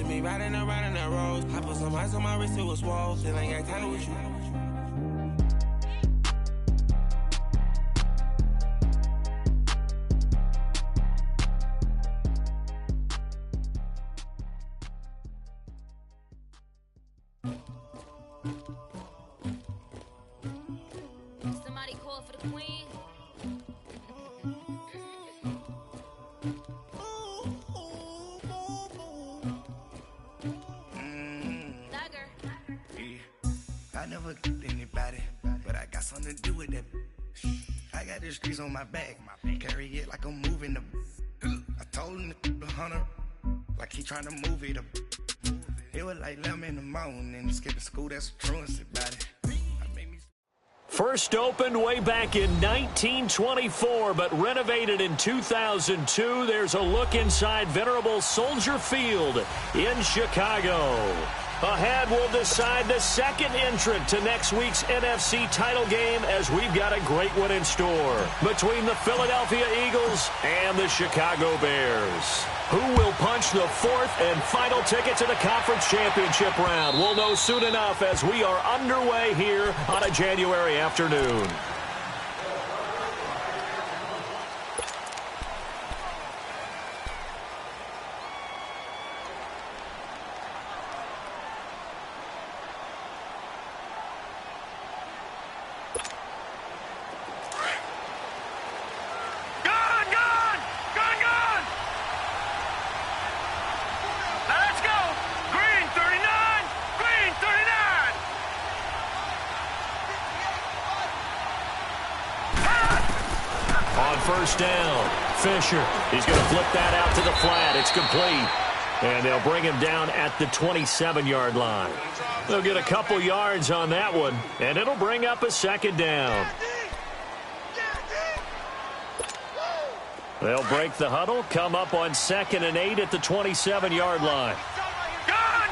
Picture me riding around in that road. I put some ice on my wrist, it was swole. Still ain't got time with you. Somebody call for the queen. I never anybody, but I got something to do with that. I got the streets on my back, carry it like I'm moving the. I told him the hunter, like he trying to move it up. It was like 11 in the morning, skipping school, that's a truancy about it. First opened way back in 1924, but renovated in 2002. There's a look inside venerable Soldier Field in Chicago. Ahead, we'll decide the second entrant to next week's NFC title game, as we've got a great one in store between the Philadelphia Eagles and the Chicago Bears. Who will punch the fourth and final ticket to the conference championship round? We'll know soon enough as we are underway here on a January afternoon. First down, Fisher. He's going to flip that out to the flat. It's complete. And they'll bring him down at the 27-yard line. They'll get a couple yards on that one, and it'll bring up a second down. They'll break the huddle, come up on 2nd and 8 at the 27-yard line. Gone!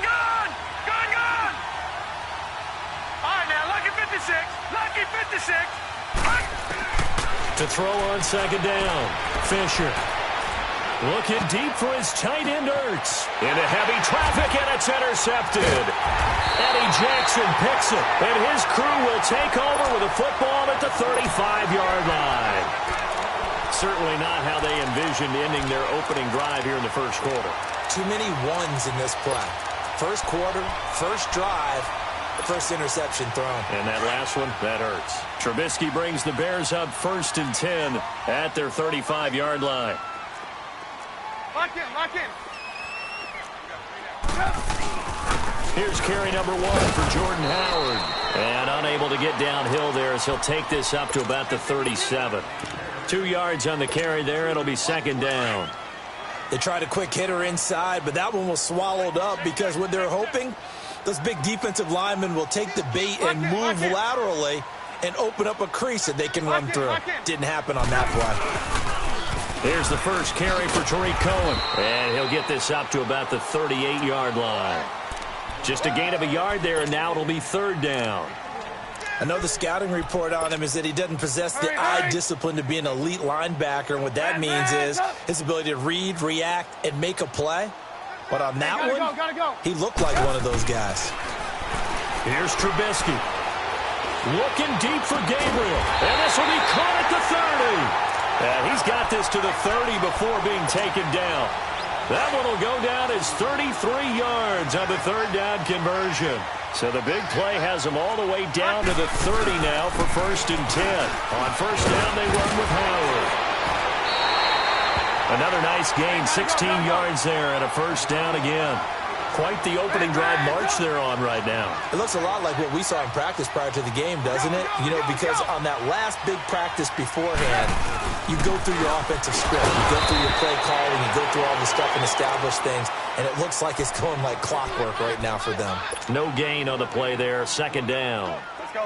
All right, now, lucky 56. Lucky 56. To throw on second down, Fisher. Looking deep for his tight end, Ertz. Into heavy traffic, and it's intercepted. Eddie Jackson picks it, and his crew will take over with a football at the 35-yard line. Certainly not how they envisioned ending their opening drive here in the first quarter. Too many ones in this play. First quarter, first drive, first interception thrown. And that last one, that hurts. Trubisky brings the Bears up 1st and 10 at their 35-yard line. Lock in. Here's carry number 1 for Jordan Howard. And unable to get downhill there as he'll take this up to about the 37. 2 yards on the carry there. It'll be second down. They tried a quick hitter inside, but that one was swallowed up because what they're hoping, those big defensive linemen will take the bait and move laterally and open up a crease that they can run through. Didn't happen on that play. Here's the first carry for Tariq Cohen. And he'll get this up to about the 38-yard line. Just a gain of a yard there, and now it'll be third down. I know the scouting report on him is that he doesn't possess the eye discipline to be an elite linebacker. And what that means is his ability to read, react, and make a play. But on that one, he looked like one of those guys. Here's Trubisky. Looking deep for Gabriel. And this will be caught at the 30. And he's got this to the 30 before being taken down. That one will go down as 33 yards on the third down conversion. So the big play has them all the way down to the 30 now for 1st and 10. On first down, they run with Howard. Another nice gain, 16 yards there, and a first down again. Quite the opening drive march they're on right now. It looks a lot like what we saw in practice prior to the game, doesn't it? You know, because on that last big practice beforehand, you go through your offensive script, you go through your play calling, you go through all the stuff and establish things, and it looks like it's going like clockwork right now for them. No gain on the play there, second down. Let's go.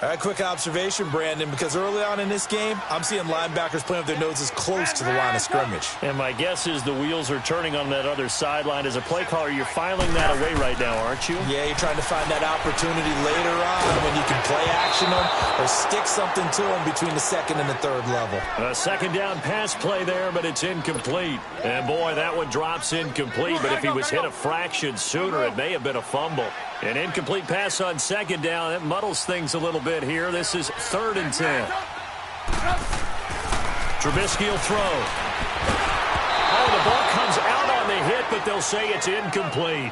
All right, quick observation, Brandon, because early on in this game, I'm seeing linebackers playing with their noses close to the line of scrimmage. And my guess is the wheels are turning on that other sideline. As a play caller, you're filing that away right now, aren't you? Yeah, you're trying to find that opportunity later on when you can play action them or stick something to them between the second and the third level. A second down pass play there, but it's incomplete. And, boy, that one drops incomplete, but if he was hit a fraction sooner, it may have been a fumble. An incomplete pass on second down. That muddles things a little bit here. This is 3rd and 10. Trubisky will throw. Oh, the ball comes out on the hit, but they'll say it's incomplete.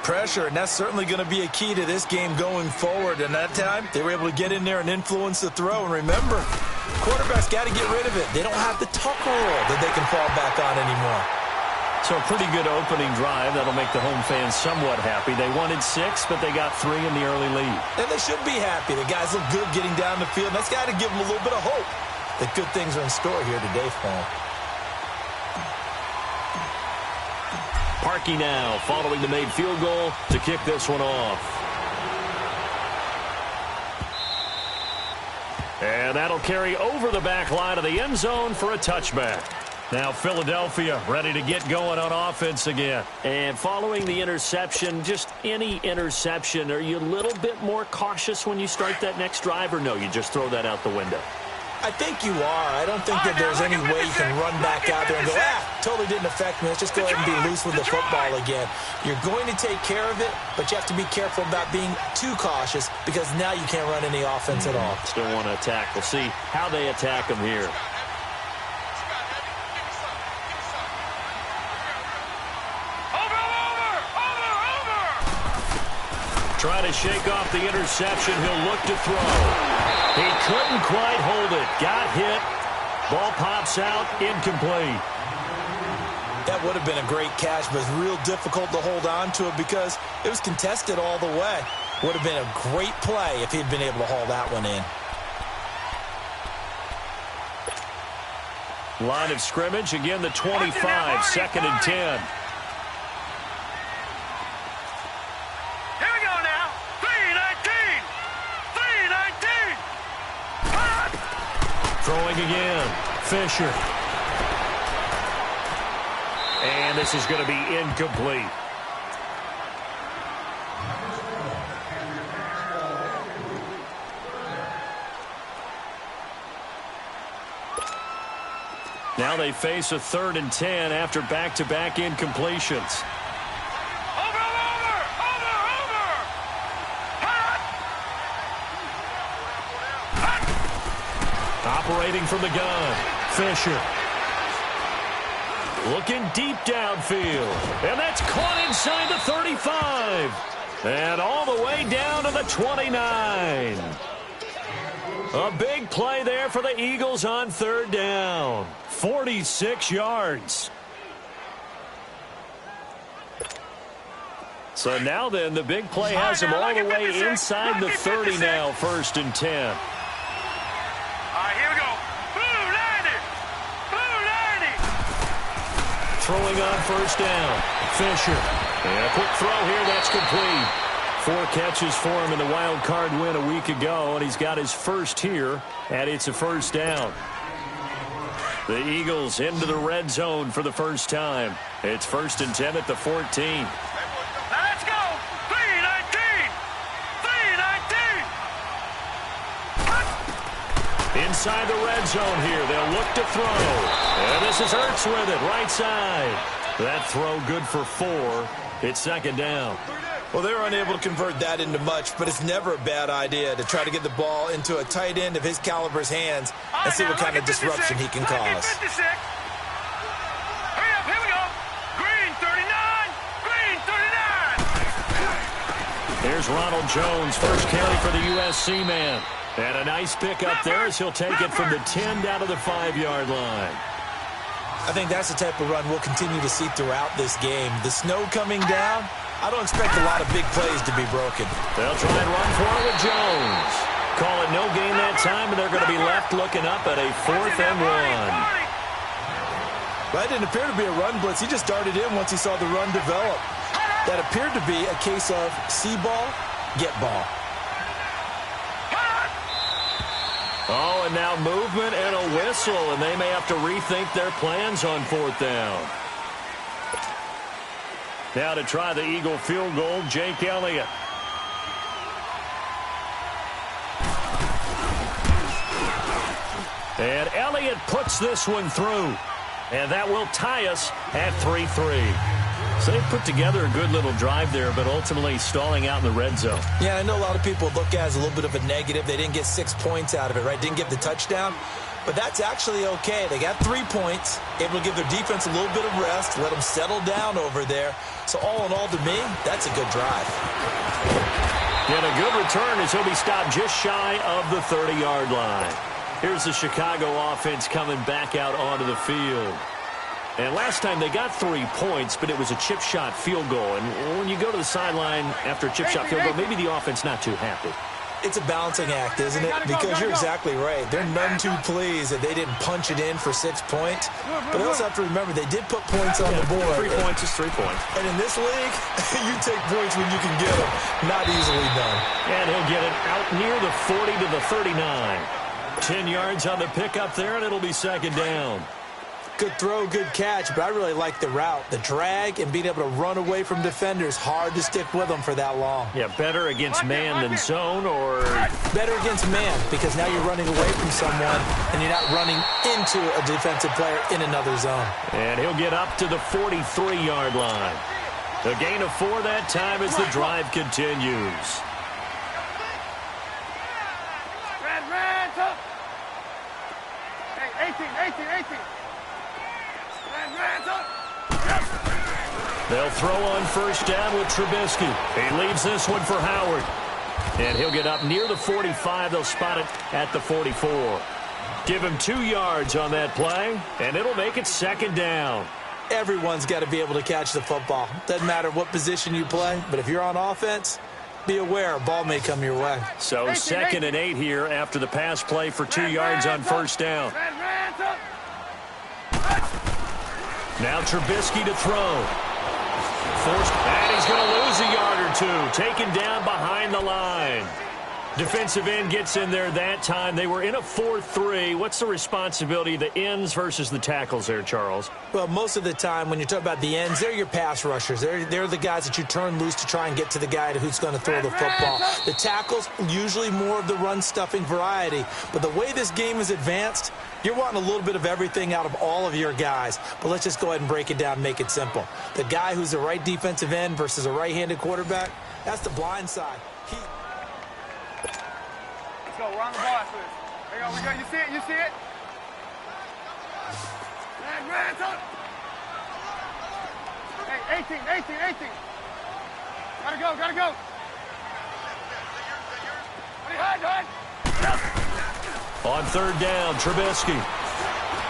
Pressure, and that's certainly going to be a key to this game going forward. And that time, they were able to get in there and influence the throw. And remember, quarterbacks got to get rid of it. They don't have the tuck rule that they can fall back on anymore. So a pretty good opening drive. That'll make the home fans somewhat happy. They wanted 6, but they got 3 in the early lead. And they should be happy. The guys look good getting down the field. That's got to give them a little bit of hope that good things are in store here today for them. Parkey now following the made field goal to kick this one off. And that'll carry over the back line of the end zone for a touchback. Now Philadelphia ready to get going on offense again. And following the interception, just any interception, are you a little bit more cautious when you start that next drive, or no, you just throw that out the window? I think you are. I don't think that there's any way you can run back out there and go, totally didn't affect me. Let's just go ahead and be loose with the football again. You're going to take care of it, but you have to be careful about being too cautious because now you can't run any offense at all. Still want to attack. We'll see how they attack them here. Trying to shake off the interception. He'll look to throw. He couldn't quite hold it. Got hit. Ball pops out. Incomplete. That would have been a great catch, but it's real difficult to hold on to it because it was contested all the way. Would have been a great play if he'd been able to haul that one in. Line of scrimmage. Again, the 25. 2nd and 10. Throwing again. Fisher. And this is going to be incomplete. Now they face a 3rd and 10 after back-to-back incompletions. Operating from the gun. Fisher. Looking deep downfield. And that's caught inside the 35. And all the way down to the 29. A big play there for the Eagles on 3rd down. 46 yards. So now then, the big play has him all the way inside the 30 now, 1st and 10. Throwing on 1st down. Fisher. And a quick throw here. That's complete. 4 catches for him in the wild card win a week ago, and he's got his first here, and it's a 1st down. The Eagles into the red zone for the first time. It's 1st and 10 at the 14. Let's go. 3-19. 3-19. Inside the red zone here. They'll look to throw. And this is Ertz with it, right side. That throw good for 4. It's 2nd down. Well, they were unable to convert that into much, but it's never a bad idea to try to get the ball into a tight end of his caliber's hands and see what kind of disruption he can cause. Hurry up, here we go. Green 39. Green 39. Here's Ronald Jones, first carry for the USC man. And a nice pick up there as he'll take it from the 10 down to the 5-yard line. I think that's the type of run we'll continue to see throughout this game. The snow coming down, I don't expect a lot of big plays to be broken. They'll try and run for it with Jones. Call it no gain that time, and they're going to be left looking up at a 4th and 1. That didn't appear to be a run blitz. He just darted in once he saw the run develop. That appeared to be a case of see ball, get ball. Oh, and now movement and a whistle, and they may have to rethink their plans on 4th down. Now to try the Eagle field goal, Jake Elliott. And Elliott puts this one through. And that will tie us at 3-3. So they put together a good little drive there, but ultimately stalling out in the red zone. Yeah, I know a lot of people look at it as a little bit of a negative. They didn't get 6 points out of it, right? Didn't get the touchdown. But that's actually okay. They got 3 points, able to give their defense a little bit of rest, let them settle down over there. So all in all, to me, that's a good drive. And a good return as he'll be stopped just shy of the 30-yard line. Here's the Chicago offense coming back out onto the field. And last time they got 3 points, but it was a chip shot field goal. And when you go to the sideline after a chip shot field goal, maybe the offense not too happy. It's a balancing act, isn't it? Because you're exactly right. They're none too pleased that they didn't punch it in for 6 points. But they also have to remember they did put points on the board. 3 points is 3 points. And in this league, you take points when you can get them. Not easily done. And he'll get it out near the 40 to the 39. 10 yards on the pickup there, and it'll be 2nd down. Good throw, good catch, but I really like the route. The drag and being able to run away from defenders, hard to stick with them for that long. Yeah, better against man than zone, or? Better against man, because now you're running away from someone and you're not running into a defensive player in another zone. And he'll get up to the 43-yard line. A gain of 4 that time as the drive continues. Hey, 18. They'll throw on 1st down with Trubisky. He leaves this one for Howard. And he'll get up near the 45. They'll spot it at the 44. Give him 2 yards on that play, and it'll make it 2nd down. Everyone's got to be able to catch the football. Doesn't matter what position you play, but if you're on offense, be aware a ball may come your way. So 2nd and 8 here after the pass play for 2 yards on 1st down. Now Trubisky to throw. Forced, and he's going to lose a yard or 2. Taken down behind the line. Defensive end gets in there that time. They were in a 4-3. What's the responsibility of the ends versus the tackles there, Charles? Well, most of the time when you talk about the ends, they're your pass rushers. They're the guys that you turn loose to try and get to the guy who's going to throw the football. The tackles, usually more of the run-stuffing variety. But the way this game is advanced, you're wanting a little bit of everything out of all of your guys. But let's just go ahead and break it down and make it simple. The guy who's the right defensive end versus a right-handed quarterback, that's the blind side. Let's go. We're on the ball after this. There we go. You see it? You see it? Man, up. Hey, 18. Gotta go. Hide. On 3rd down, Trubisky.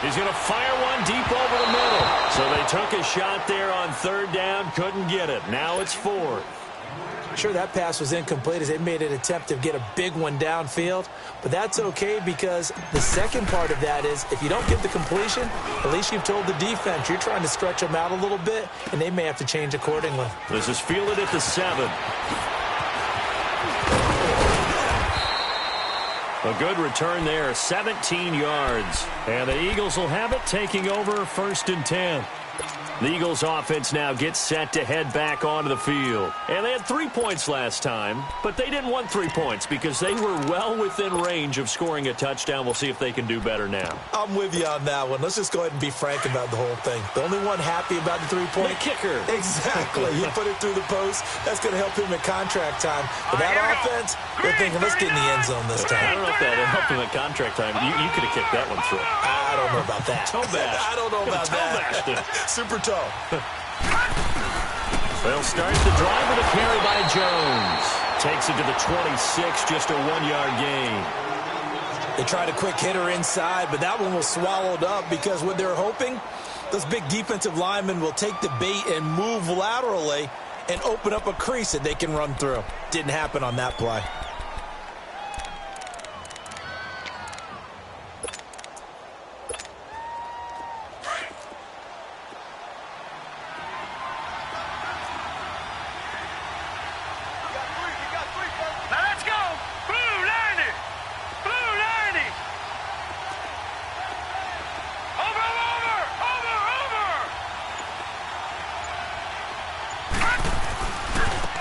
He's going to fire one deep over the middle. So they took a shot there on 3rd down, couldn't get it. Now it's 4th. Sure, that pass was incomplete as they made an attempt to get a big one downfield, but that's okay because the second part of that is if you don't get the completion, at least you've told the defense you're trying to stretch them out a little bit, and they may have to change accordingly. This is fielded at the 7. A good return there, 17 yards. And the Eagles will have it, taking over 1st and 10. The Eagles offense now gets set to head back onto the field. And they had 3 points last time, but they didn't want 3 points because they were well within range of scoring a touchdown. We'll see if they can do better now. I'm with you on that one. Let's just go ahead and be frank about the whole thing. The only one happy about the 3-point the kicker. Exactly. He put it through the post. That's going to help him at contract time. But that offense, they're thinking, let's get in the end zone this time. I don't know if that helped him at contract time. You could have kicked that one through. I don't know about that. Toe bash. I don't know about that. Super toe. They'll start the drive with a carry by Jones. Takes it to the 26, just a 1-yard gain. They tried a quick hitter inside, but that one was swallowed up because what they're hoping, those big defensive linemen will take the bait and move laterally and open up a crease that they can run through. Didn't happen on that play.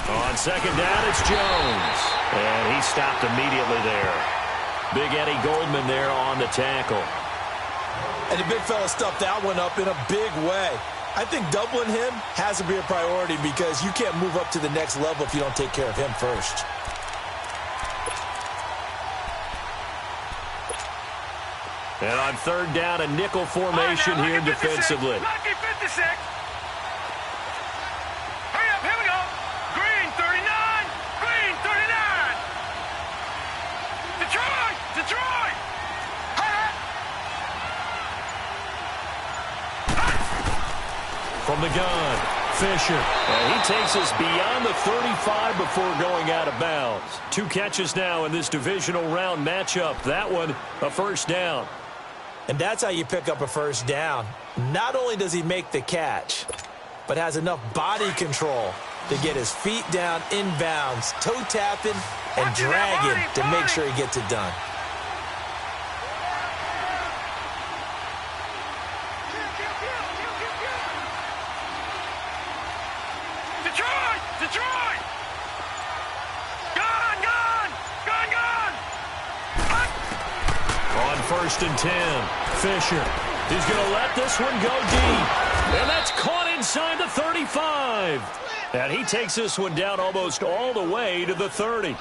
On second down, it's Jones. And he stopped immediately there. Big Eddie Goldman there on the tackle. And the big fella stuffed that one up in a big way. I think doubling him has to be a priority because you can't move up to the next level if you don't take care of him first. And on third down, a nickel formation here defensively. Lucky 56. Hurry up, here we go. Green 39. Green 39. Detroit. Detroit. From the gun, Fisher. And he takes us beyond the 35 before going out of bounds. 2 catches now in this divisional round matchup. That one, a first down. And that's how you pick up a first down. Not only does he make the catch, but has enough body control to get his feet down inbounds, toe tapping, and dragging to make sure he gets it done. Detroit. Detroit. Gone. Gone. Gone. Gone. On first and 10, Fisher. He's going to let this one go deep. And that's caught inside the 35. And he takes this one down almost all the way to the 30.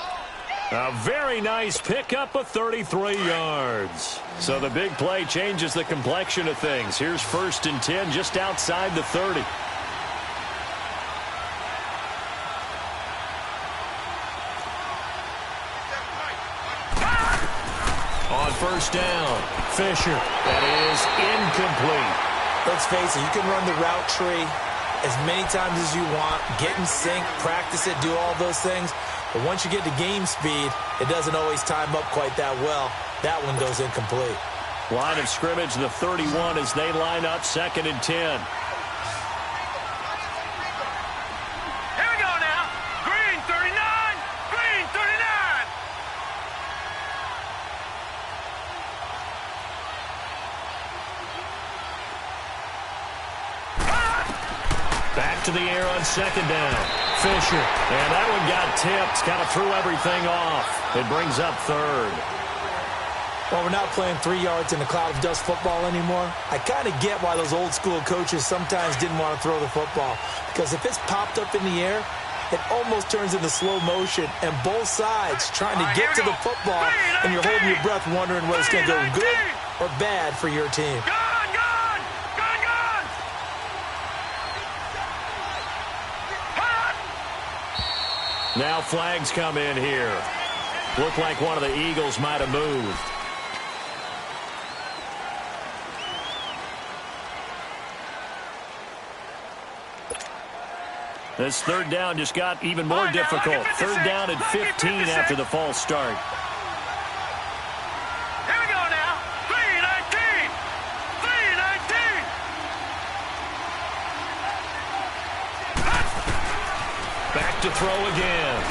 A very nice pickup of 33 yards. So the big play changes the complexion of things. Here's first and 10 just outside the 30. On first down, Fisher. That is incomplete. Let's face it, you can run the route tree as many times as you want, get in sync, practice it, do all those things. But once you get to game speed, it doesn't always time up quite that well. That one goes incomplete. Line of scrimmage, the 31 as they line up second and 10. Here we go now. Green 39. Green 39. Back to the air on second down. Fisher. And that one got tipped. Kind of threw everything off. It brings up third. Well, we're not playing 3 yards in a cloud of dust football anymore. I kind of get why those old school coaches sometimes didn't want to throw the football. Because if it's popped up in the air, it almost turns into slow motion. And both sides trying to get to the football, and you're holding your breath wondering whether it's going to go good or bad for your team. Gone. Gone. Gone. Gone. Now flags come in here. Looked like one of the Eagles might have moved. This third down just got even more difficult. Third down and 15 after the false start. Here we go now. 3-19. 3-19. Back to throw again.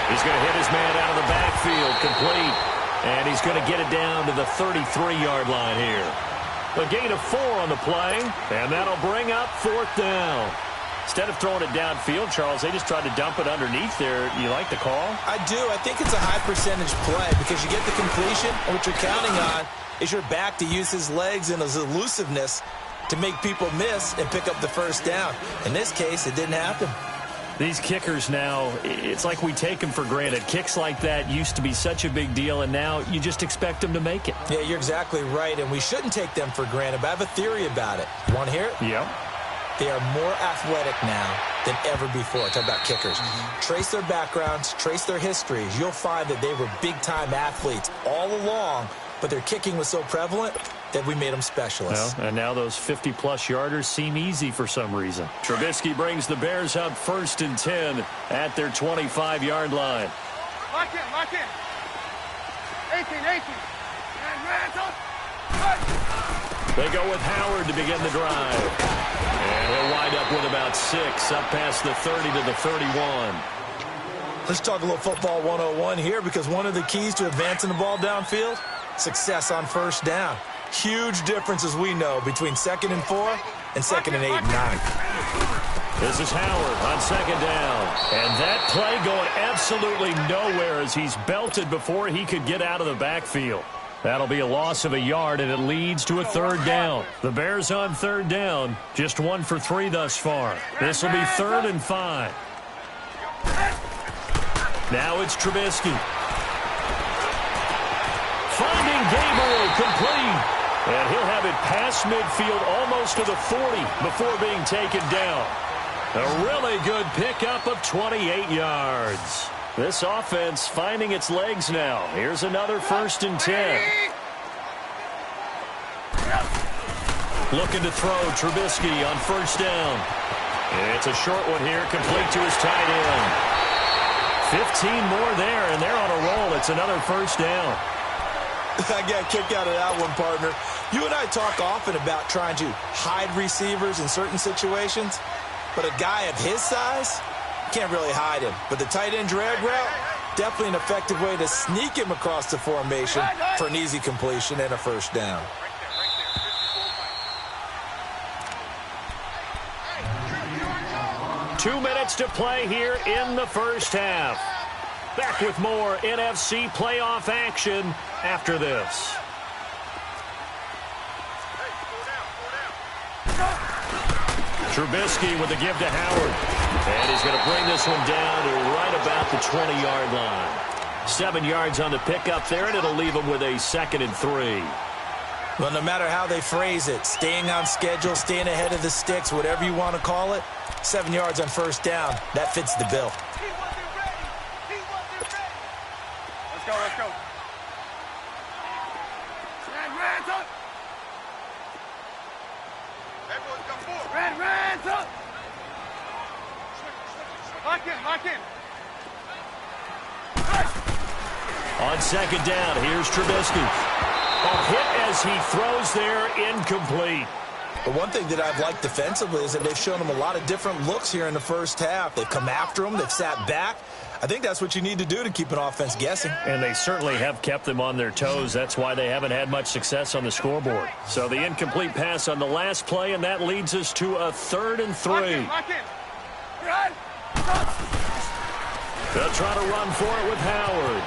He's going to hit his man out of the backfield, complete. And he's going to get it down to the 33-yard line here. A gain of 4 on the play, and that'll bring up fourth down. Instead of throwing it downfield, Charles, they just tried to dump it underneath there. You like the call? I do. I think it's a high percentage play because you get the completion, and what you're counting on is your back to use his legs and his elusiveness to make people miss and pick up the first down. In this case, it didn't happen. These kickers now, it's like we take them for granted. Kicks like that used to be such a big deal, and now you just expect them to make it. Yeah, you're exactly right, and we shouldn't take them for granted, but I have a theory about it. You want to hear it? Yep. They are more athletic now than ever before. Talk about kickers. Trace their backgrounds, trace their histories. You'll find that they were big-time athletes all along, but their kicking was so prevalent that we made them specialists. Well, and now those 50-plus yarders seem easy for some reason. Trubisky brings the Bears up first and 10 at their 25-yard line. Lock in. Lock in. 18. And Randall. They go with Howard to begin the drive. And he'll wind up with about 6 up past the 30 to the 31. Let's talk a little football 101 here because one of the keys to advancing the ball downfield, success on first down. Huge difference, as we know, between 2nd and 4 and 2nd and 8 and 9. This is Howard on second down. And that play going absolutely nowhere as he's belted before he could get out of the backfield. That'll be a loss of a yard, and it leads to a third down. The Bears on third down, just 1 for 3 thus far. This will be 3rd and 5. Now it's Trubisky. Finding Gabriel complete. And he'll have it past midfield almost to the 40 before being taken down. A really good pickup of 28 yards. This offense finding its legs now. Here's another 1st and 10. Looking to throw Trubisky on 1st down. It's a short one here, complete to his tight end. 15 more there, and they're on a roll. It's another 1st down. I got a kick out of that one, partner. You and I talk often about trying to hide receivers in certain situations, but a guy of his size, can't really hide him. But the tight end drag route, definitely an effective way to sneak him across the formation for an easy completion and a 1st down. Two minutes to play here in the first half. Back with more NFC playoff action after this. Trubisky with a give to Howard. And he's going to bring this one down to right about the 20-yard line. 7 yards on the pickup there, and it'll leave him with a 2nd and 3. Well, no matter how they phrase it, staying on schedule, staying ahead of the sticks, whatever you want to call it, 7 yards on 1st down, that fits the bill. Let's go, let's go. Everyone come forward. Red, up. Lock in. On 2nd down, here's Trubisky. A hit as he throws there, incomplete. But one thing that I've liked defensively is that they've shown him a lot of different looks here in the first half. They've come after him. They've sat back. I think that's what you need to do to keep an offense guessing. And they certainly have kept them on their toes. That's why they haven't had much success on the scoreboard. So the incomplete pass on the last play, and that leads us to a 3rd and 3. Lock in. They'll try to run for it with Howard.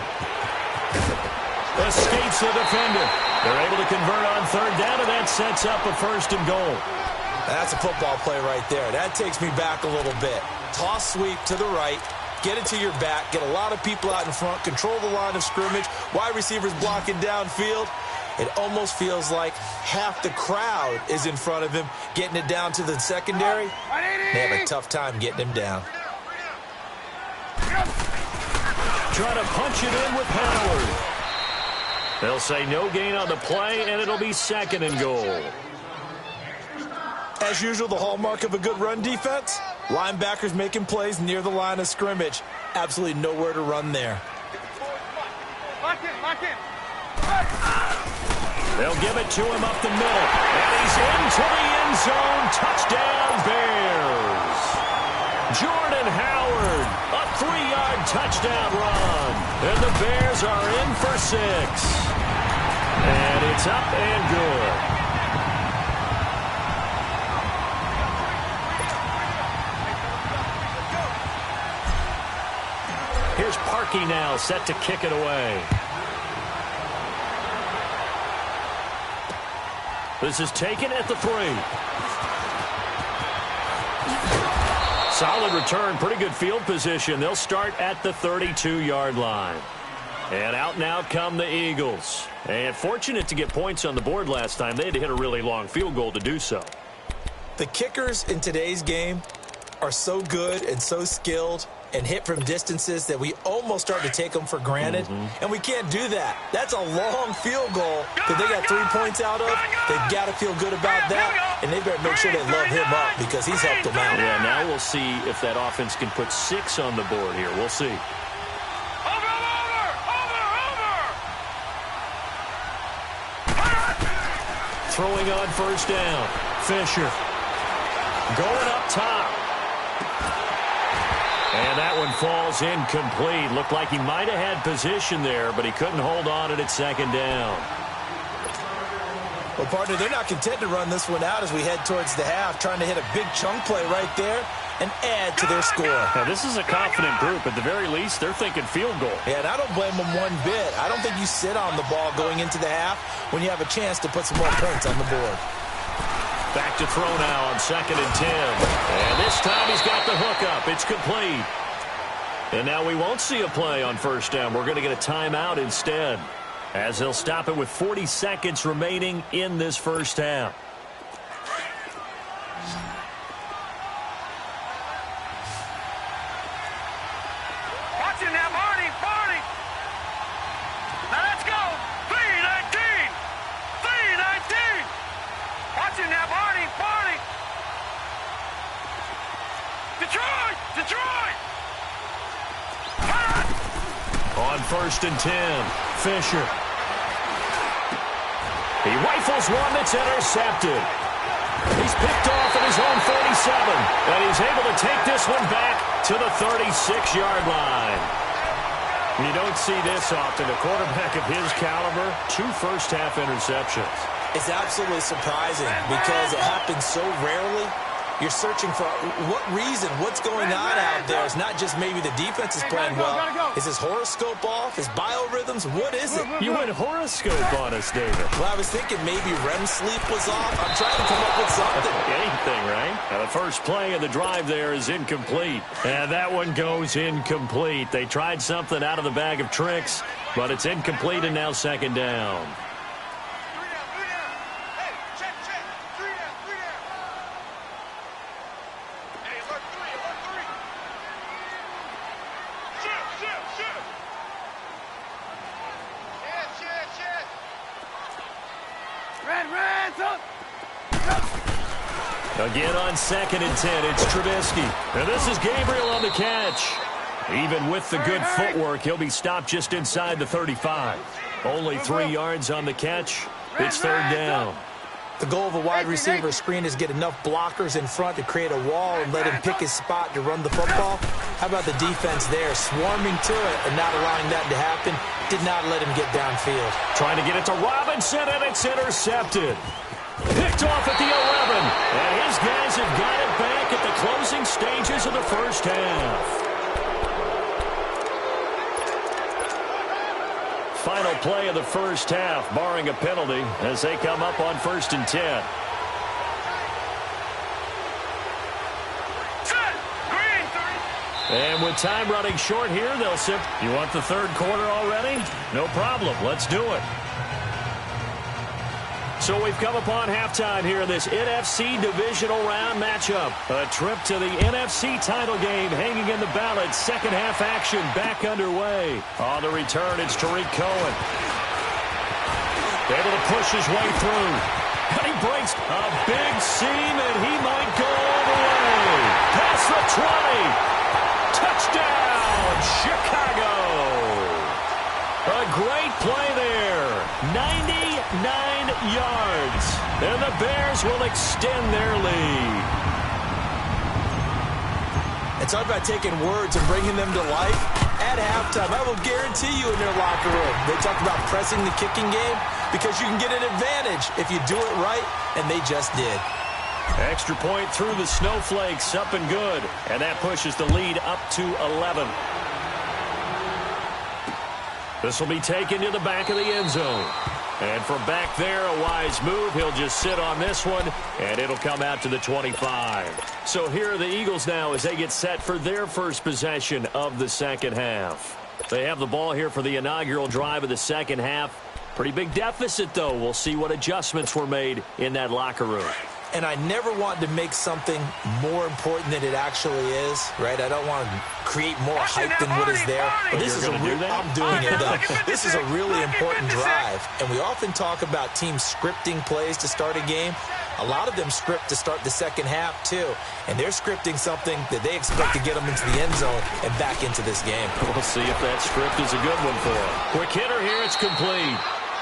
Escapes the defender. They're able to convert on 3rd down, and that sets up a 1st and goal. That's a football play right there. That takes me back a little bit. Toss sweep to the right. Get it to your back. Get a lot of people out in front. Control the line of scrimmage. Wide receivers blocking downfield. It almost feels like half the crowd is in front of him, getting it down to the secondary. They have a tough time getting him down. Try to punch it in with Howard. They'll say no gain on the play, and it'll be 2nd and goal. As usual, the hallmark of a good run defense, linebackers making plays near the line of scrimmage. Absolutely nowhere to run there. Lock in. They'll give it to him up the middle. And he's into the end zone. Touchdown, Bears. Jordan Howard, a 3-yard touchdown run. And the Bears are in for 6. And it's up and good. Here's Parkey now, set to kick it away. This is taken at the 3. Solid return, pretty good field position. They'll start at the 32-yard line. And out now come the Eagles. And fortunate to get points on the board last time. They had to hit a really long field goal to do so. The kickers in today's game are so good and so skilled and hit from distances that we almost start to take them for granted. And we can't do that. That's a long field goal that they got 3 points out of. They've got to feel good about that, and they better make sure they love him up because he's helped them out. Yeah, now we'll see if that offense can put 6 on the board here. We'll see. Throwing on 1st down. Fisher going up top. And that one falls incomplete. Looked like he might have had position there, but he couldn't hold on it at 2nd down. Well, partner, they're not content to run this one out as we head towards the half, trying to hit a big chunk play right there. and add to their score. Now, this is a confident group. At the very least, they're thinking field goal. Yeah, and I don't blame them one bit. I don't think you sit on the ball going into the half when you have a chance to put some more points on the board. Back to throw now on 2nd and 10. And this time he's got the hook up. It's complete. And now we won't see a play on 1st down. We're going to get a timeout instead, as they'll stop it with 40 seconds remaining in this 1st half. Watching now, Barney. Now let's go. 3-19. Watching now, Barney. Detroit. On 1st and 10, Fisher. He rifles one that's intercepted. He's picked off at his own 47, and he's able to take this one back to the 36-yard line. You don't see this often. A quarterback of his caliber, 2 first-half interceptions. It's absolutely surprising because it happens so rarely. You're searching for what reason, what's going on out there. It's not just maybe the defense is playing well. Is his horoscope off? His biorhythms? What is it? You went horoscope on us, David. Well, I was thinking maybe REM sleep was off. I'm trying to come up with something. Anything, right? Now, the first play of the drive there is incomplete. And that one goes incomplete. They tried something out of the bag of tricks, but it's incomplete and now 2nd down. Again on 2nd and 10, it's Trubisky. And this is Gabriel on the catch. Even with the good footwork, he'll be stopped just inside the 35. Only 3 yards on the catch. It's 3rd down. The goal of a wide receiver screen is get enough blockers in front to create a wall and let him pick his spot to run the football. How about the defense there, swarming to it and not allowing that to happen? Did not let him get downfield. Trying to get it to Robinson, and it's intercepted. Picked off at the 11, and his guys have got it back at the closing stages of the 1st half. Final play of the 1st half, barring a penalty, as they come up on 1st and 10. And with time running short here, they'll sit. You want the 3rd quarter already? No problem. Let's do it. So we've come upon halftime here in this NFC divisional round matchup. A trip to the NFC title game hanging in the balance. 2nd half action back underway. On the return, it's Tariq Cohen. Able to push his way through. And he breaks a big seam, and he might go all the way. Past the 20. Touchdown, Chicago. A great play there. 99 yards. And the Bears will extend their lead. It's all about taking words and bringing them to life. At halftime, I will guarantee you in their locker room, they talk about pressing the kicking game because you can get an advantage if you do it right, and they just did. Extra point through the snowflakes, up and good. And that pushes the lead up to 11. This will be taken to the back of the end zone. And from back there, a wise move. He'll just sit on this one, and it'll come out to the 25. So here are the Eagles now as they get set for their first possession of the 2nd half. They have the ball here for the inaugural drive of the 2nd half. Pretty big deficit, though. We'll see what adjustments were made in that locker room. And I never want to make something more important than it actually is, right? I don't want to create more hype than what is there. But this is I'm doing it, though. This is a really important drive. And we often talk about teams scripting plays to start a game. A lot of them script to start the 2nd half, too. And they're scripting something that they expect to get them into the end zone and back into this game. We'll see if that script is a good one for them. Quick hitter here, it's complete.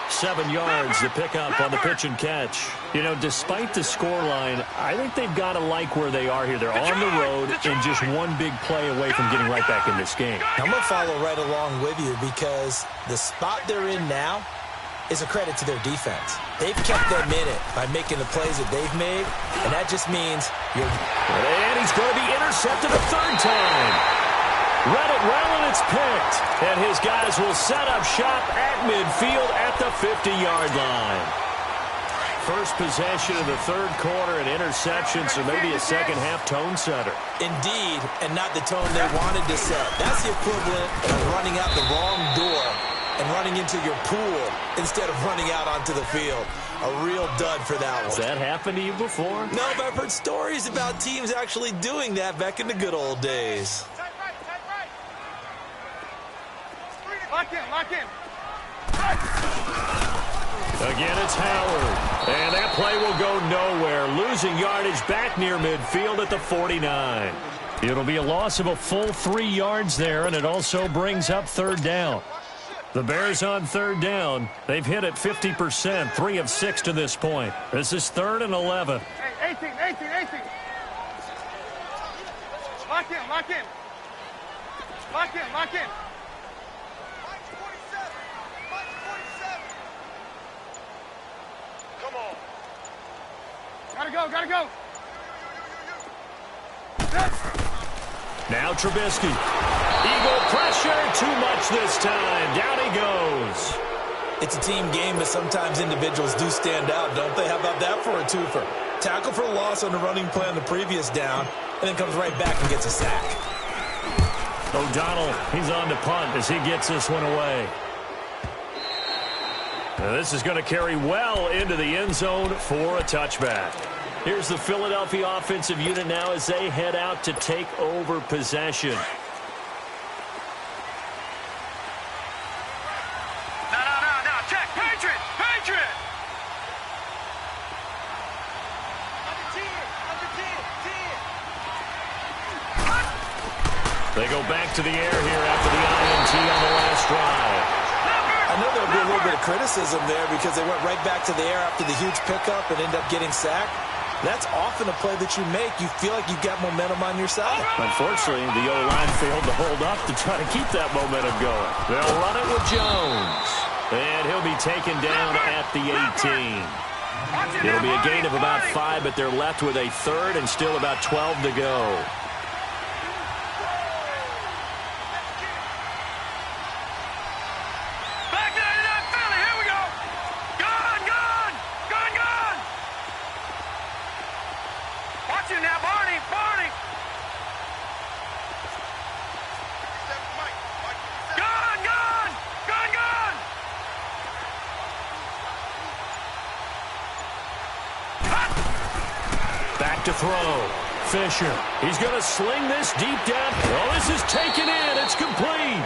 7 yards, the pickup on the pitch and catch. You know, despite the scoreline, I think they've got to like where they are here. They're on the road and just one big play away from getting right back in this game. I'm going to follow right along with you because the spot they're in now, is a credit to their defense. They've kept them in it by making the plays that they've made, and that just means you're... And he's going to be intercepted a third time. Read it well, and it's picked. And his guys will set up shop at midfield at the 50-yard line. First possession of the third quarter, an interception, so maybe a second-half tone setter. Indeed, and not the tone they wanted to set. That's the equivalent of running out the wrong door and running into your pool instead of running out onto the field. A real dud for that one. Has that happened to you before? No, but I've heard stories about teams actually doing that back in the good old days. Lock in, lock in. Again, it's Howard. And that play will go nowhere. Losing yardage back near midfield at the 49. It'll be a loss of a full 3 yards there, and it also brings up third down. The Bears on third down. They've hit it 50%, 3 of 6 to this point. This is 3rd and 11. Hey, 18. Lock in. Lock in. Come on. Gotta go. Now Trubisky. Eagle pressure, too much this time. Down he goes. It's a team game, but sometimes individuals do stand out, don't they? How about that for a twofer? Tackle for loss on the running play on the previous down, and then comes right back and gets a sack. O'Donnell, he's on to punt as he gets this one away. Now this is going to carry well into the end zone for a touchback. Here's the Philadelphia offensive unit now as they head out to take over possession. No. Check. Patriot. They go back to the air here after the INT on the last drive. I know there'll be a little bit of criticism there because they went right back to the air after the huge pickup and end up getting sacked. That's often a play that you make. You feel like you've got momentum on your side. Unfortunately, the O-line failed to hold up to try to keep that momentum going. They'll run it with Jones. And he'll be taken down at the 18. It'll be a gain of about 5, but they're left with a third and still about 12 to go. To throw. Fisher. He's going to sling this deep down. Oh, this is taken in. It's complete.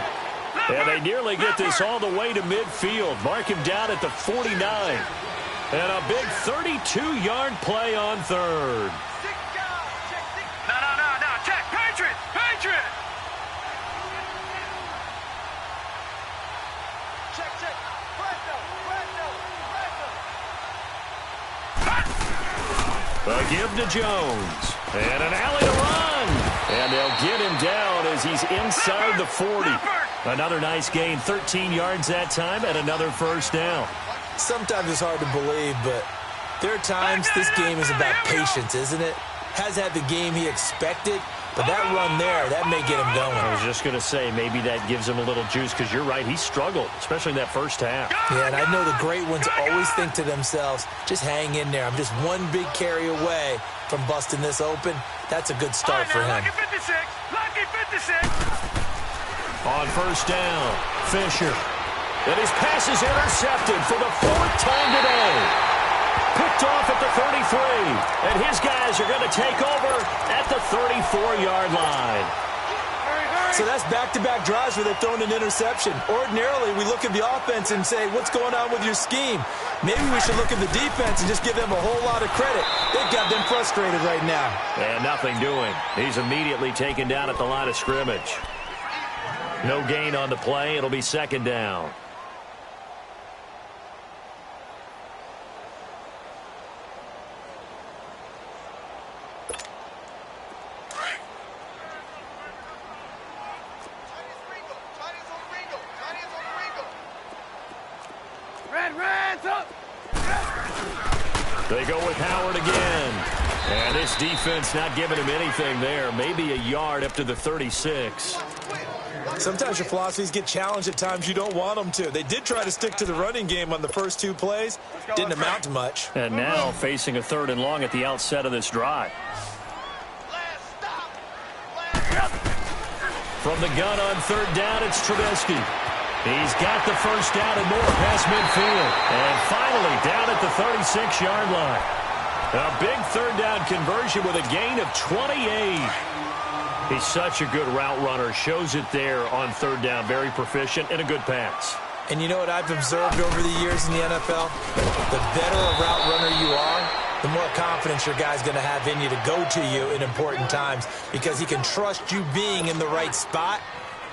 And they nearly get this all the way to midfield. Mark him down at the 49. And a big 32-yard play on third. No. Check. Patriot. Check. A give to Jones. And an alley to run. And they'll get him down as he's inside the 40. Another nice gain, 13 yards that time, and another first down. Sometimes it's hard to believe, but there are times this game is about patience, isn't it? Has had the game he expected, but that run there, that may get him going. I was just going to say, maybe that gives him a little juice, because you're right, he struggled, especially in that first half. Yeah, and I know the great ones always think to themselves, just hang in there. I'm just one big carry away from busting this open. That's a good start for him. Lucky 56. On first down, Fisher. And his pass is intercepted for the 4th time today. Picked off at the 33. And his guys are going to take over at the 34-yard line. So that's back-to-back drives where they've thrown an interception. Ordinarily, we look at the offense and say, what's going on with your scheme? Maybe we should look at the defense and just give them a whole lot of credit. They've got them frustrated right now. And nothing doing. He's immediately taken down at the line of scrimmage. No gain on the play. It'll be second down. Red. They go with Howard again. And this defense not giving him anything there. Maybe a yard up to the 36. Sometimes your philosophies get challenged at times you don't want them to. They did try to stick to the running game on the first 2 plays. Didn't amount to much. And now facing a 3rd and long at the outset of this drive. From the gun on 3rd down, it's Trubisky. He's got the first down and more past midfield. And finally down at the 36-yard line. A big 3rd down conversion with a gain of 28. He's such a good route runner. Shows it there on 3rd down. Very proficient and a good pass. And you know what I've observed over the years in the NFL? The better a route runner you are, the more confidence your guy's going to have in you to go to you in important times because he can trust you being in the right spot,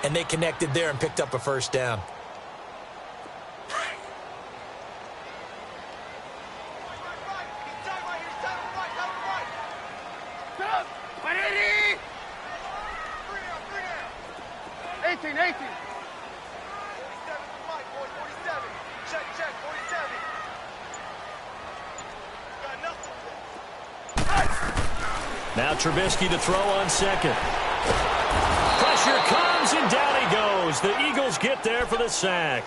and they connected there and picked up a first down. Now Trubisky to throw on 2nd. Pressure comes, and down he goes. The Eagles get there for the sack.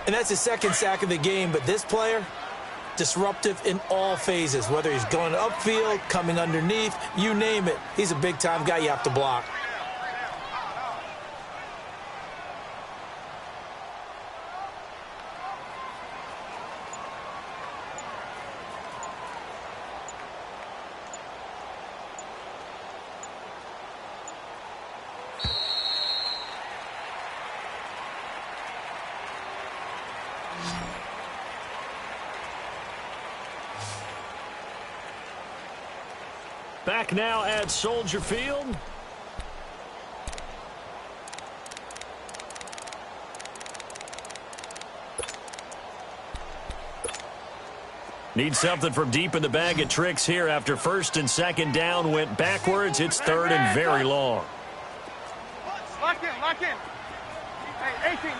And that's his 2nd sack of the game, but this player, disruptive in all phases, whether he's going upfield, coming underneath, you name it. He's a big-time guy you have to block. Back now at Soldier Field. Need something from deep in the bag of tricks here after 1st and 2nd down went backwards. It's 3rd and very long. Lock in, lock in. Hey, 18.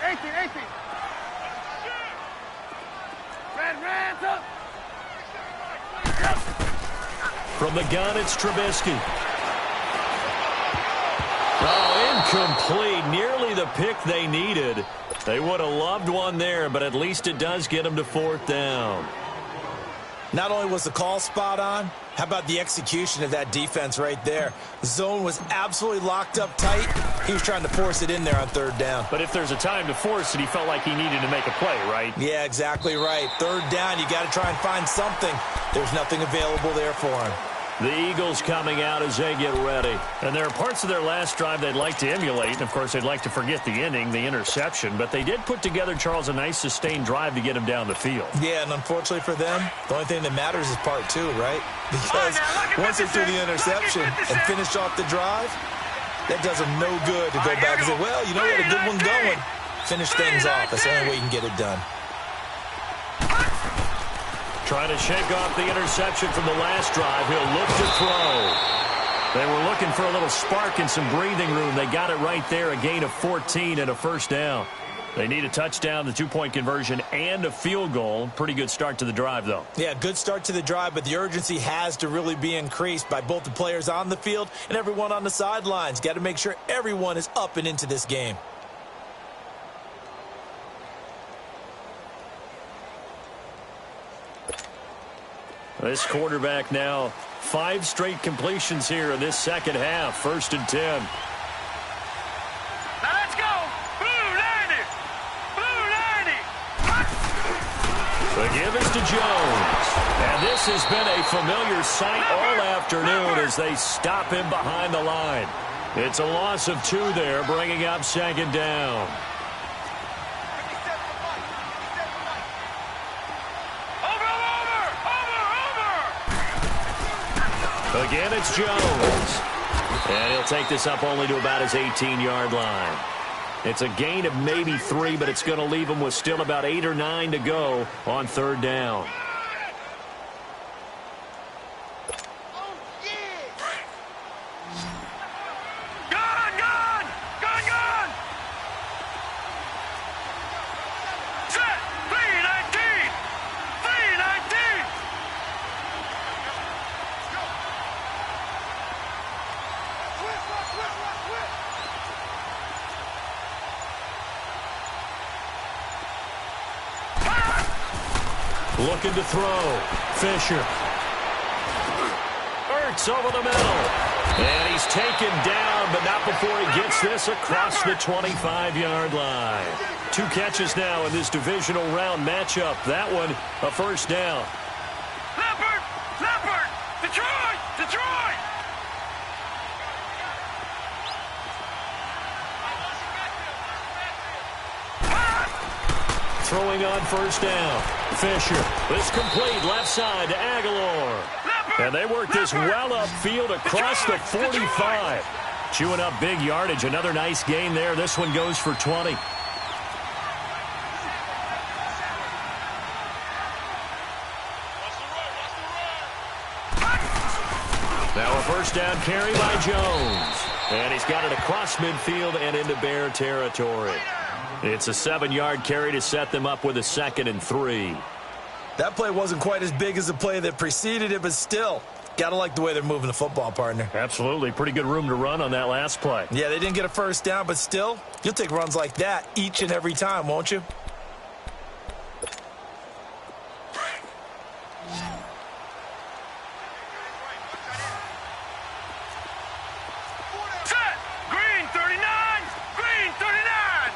Red, up. From the gun, it's Trubisky. Oh, incomplete. Nearly the pick they needed. They would have loved one there, but at least it does get them to 4th down. Not only was the call spot on, how about the execution of that defense right there? The zone was absolutely locked up tight. He was trying to force it in there on 3rd down. But if there's a time to force it, he felt like he needed to make a play, right? Yeah, exactly right. 3rd down, you got to try and find something. There's nothing available there for him. The Eagles coming out as they get ready. And there are parts of their last drive they'd like to emulate. And, of course, they'd like to forget the inning, the interception. But they did put together, Charles, a nice sustained drive to get him down the field. Yeah, and unfortunately for them, the only thing that matters is part 2, right? Because once they threw the interception and finished off the drive, that does them no good to go back and say, well, you know, we had a good one going. Finish things off. That's the only way you can get it done. Trying to shake off the interception from the last drive. He'll look to throw. They were looking for a little spark and some breathing room. They got it right there, a gain of 14 and a first down. They need a touchdown, the 2-point conversion, and a field goal. Pretty good start to the drive, though. Yeah, good start to the drive, but the urgency has to really be increased by both the players on the field and everyone on the sidelines. Got to make sure everyone is up and into this game. This quarterback now 5 straight completions here in this second half. 1st and 10. Now let's go. Blue 90. The give is to Jones. And this has been a familiar sight all afternoon as they stop him behind the line. It's a loss of 2 there, bringing up 2nd down. Again, it's Jones. And he'll take this up only to about his 18-yard line. It's a gain of maybe 3, but it's going to leave him with still about 8 or 9 to go on 3rd down. Set. 3-19. Looking to throw. Fisher. Ertz over the middle. And he's taken down, but not before he gets this across the 25-yard line. 2 catches now in this divisional round matchup. That one, a first down. Leopard! Detroit! Detroit! Throwing on first down. Fisher. It's complete left side to Aguilar. And they work this well upfield across the 45. Chewing up big yardage. Another nice gain there. This one goes for 20. Now a first down carry by Jones. And he's got it across midfield and into Bear territory. It's a 7-yard carry to set them up with a 2nd and 3. That play wasn't quite as big as the play that preceded it, but still, gotta like the way they're moving the football, partner. Absolutely. Pretty good room to run on that last play. Yeah, they didn't get a first down, but still, you'll take runs like that each and every time, won't you? Set! Green 39! Green 39!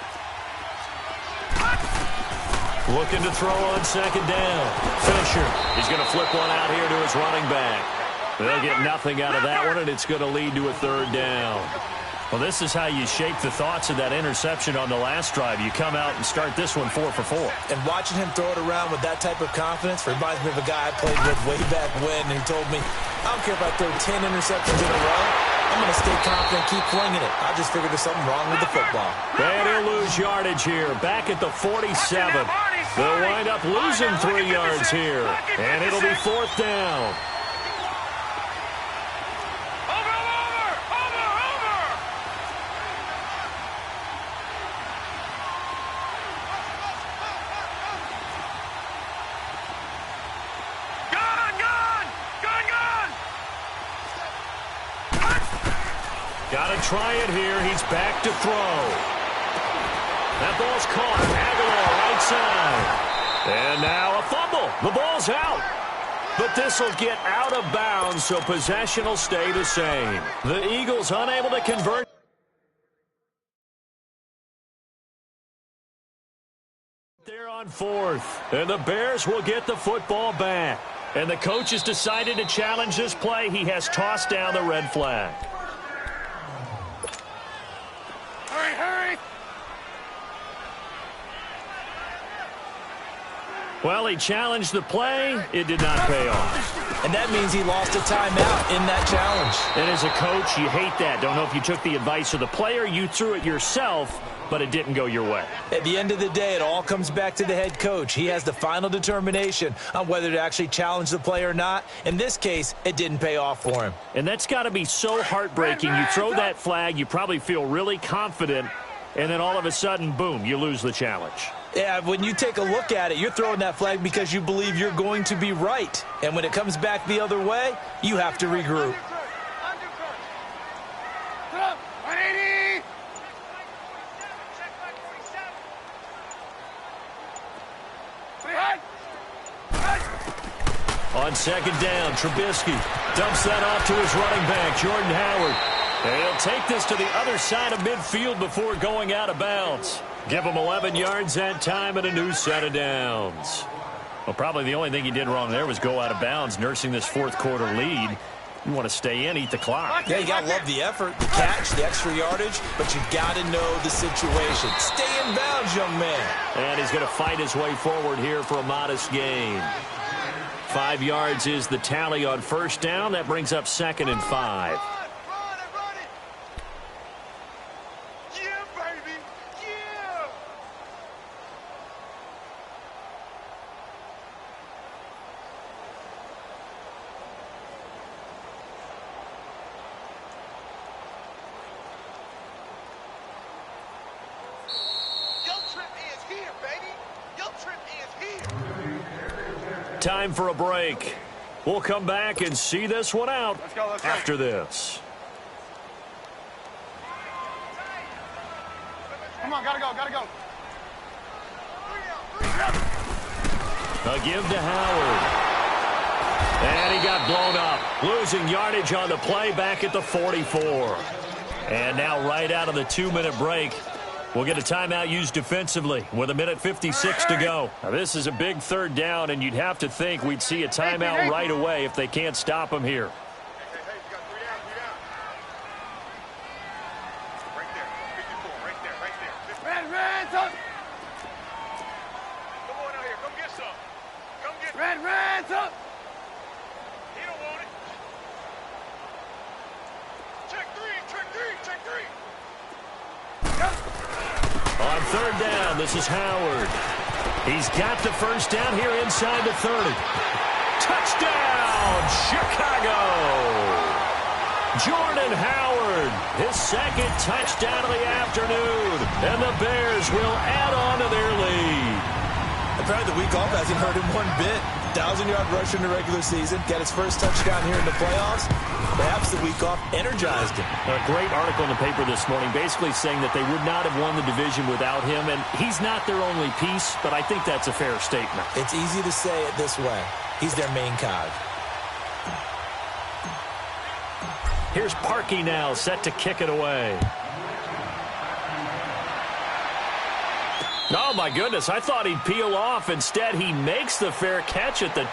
Looking to throw on 2nd down. Fisher. He's going to flip one out here to his running back. They'll get nothing out of that one, and it's going to lead to a 3rd down. Well, this is how you shape the thoughts of that interception on the last drive. You come out and start this one 4 for 4. And watching him throw it around with that type of confidence reminds me of a guy I played with way back when, and he told me, I don't care if I throw 10 interceptions in a row. I'm going to stay confident, keep flinging it. I just figured there's something wrong with the football. And he'll lose yardage here, back at the 47. They'll wind up losing 3 yards here, and it'll be 4th down. Got to try it here. He's back to throw. That ball's caught. Aguilar right side. And now a fumble. The ball's out. But this will get out of bounds, so possession will stay the same. The Eagles unable to convert. They're on 4th. And the Bears will get the football back. And the coach has decided to challenge this play. He has tossed down the red flag. Hurry! Well, he challenged the play. It did not pay off. And that means he lost a timeout in that challenge. And as a coach, you hate that. Don't know if you took the advice of the player. You threw it yourself, but it didn't go your way. At the end of the day, it all comes back to the head coach. He has the final determination on whether to actually challenge the play or not. In this case, it didn't pay off for him. And that's got to be so heartbreaking. You throw that flag, you probably feel really confident, and then all of a sudden, boom, you lose the challenge. Yeah, when you take a look at it, you're throwing that flag because you believe you're going to be right. And when it comes back the other way, you have to regroup. 180! On 2nd down, Trubisky dumps that off to his running back, Jordan Howard. And he'll take this to the other side of midfield before going out of bounds. Give him 11 yards that time and a new set of downs. Well, probably the only thing he did wrong there was go out of bounds, nursing this 4th quarter lead. You want to stay in, eat the clock. Yeah, you got to love the effort, the catch, the extra yardage, but you got to know the situation. Stay in bounds, young man. And he's going to fight his way forward here for a modest gain. 5 yards is the tally on first down. That brings up 2nd and 5. Time for a break. We'll come back and see this one out after this. Come on, gotta go. A give to Howard. And he got blown up, losing yardage on the play back at the 44. And now right out of the 2-minute break, we'll get a timeout used defensively with 1:56 to go. Now, this is a big third down, and you'd have to think we'd see a timeout right away if they can't stop him here. On third down, this is Howard. He's got the first down here inside the 30. Touchdown, Chicago! Jordan Howard, his second touchdown of the afternoon. And the Bears will add on to their lead. Apparently the week off hasn't hurt him one bit. 1,000-yard rush in the regular season. Got his first touchdown here in the playoffs. Perhaps the week off energized him. A great article in the paper this morning basically saying that they would not have won the division without him. And he's not their only piece, but I think that's a fair statement. It's easy to say it this way. He's their main cog. Here's Parkey now, set to kick it away. Oh, my goodness. I thought he'd peel off. Instead, he makes the fair catch at the